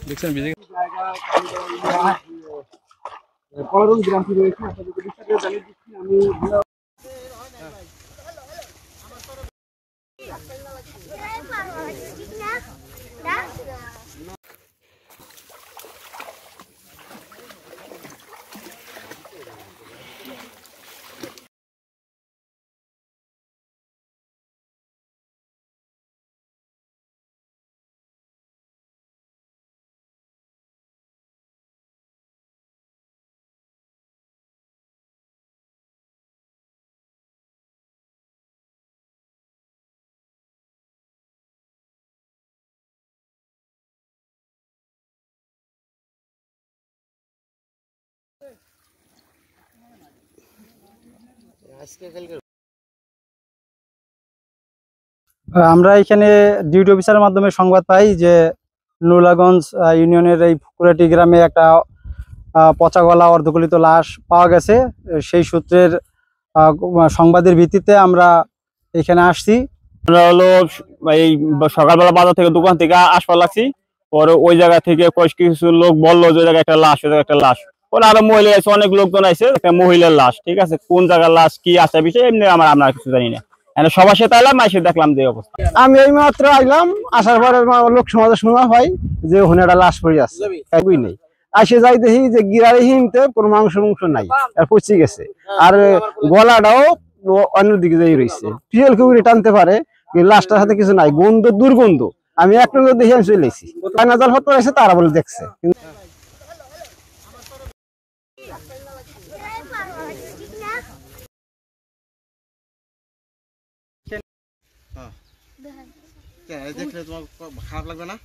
দেখছেন বিজে গ্রামটি রয়েছে আপনাদেরকে বিস্তারিত জানিয়ে দিচ্ছি আমি। আমরা এখানে ডিউটি অফিসারের মাধ্যমে সংবাদ পাই যে নুলাগঞ্জ ইউনিয়নের এই ফুকুরাটি গ্রামে একটা পচা গলা অর্ধগলিত লাশ পাওয়া গেছে। সেই সূত্রের সংবাদের ভিত্তিতে আমরা এখানে আসছি। আমরা হলো এই সকালবেলা বাজার থেকে দোকান থেকে আসবার লাগছি, পরে ওই জায়গা থেকে কিছু লোক বললো যে ওই জায়গায় একটা লাশ, ওই জায়গায় একটা লাশ। পরে আরো মহিলা আছে, অনেক লোকজন আছে, একটা মহিলার লাশ। ঠিক আছে, কোন জায়গার লাশ কি আছে বিষয় এমনি আমরা কিছু জানি না। সবার সাথে আইলাম, এসে দেখলাম যে অবস্থা। আমি এই মাত্র আইলাম, আসার পরে লোক সমাজে শোনা হয় যে ওখানে একটা লাশ পড়ে আছে, একই নেই। আসে যাই দেখি যে গিরারে হিমতে কোনো মাংস নাই, আর পচে গেছে। আর গলাটাও অন্যদিকে যাই রয়েছে, টিএল কেউ টানতে পারে, লাশটার সাথে কিছু নাই, গন্ধ দুর্গন্ধ। আমি এক নজর দেখি আমি চলে এসেছি, জাল হতে আছে তারা বলে দেখছে। দেখলে তোমার খারাপ লাগবে না?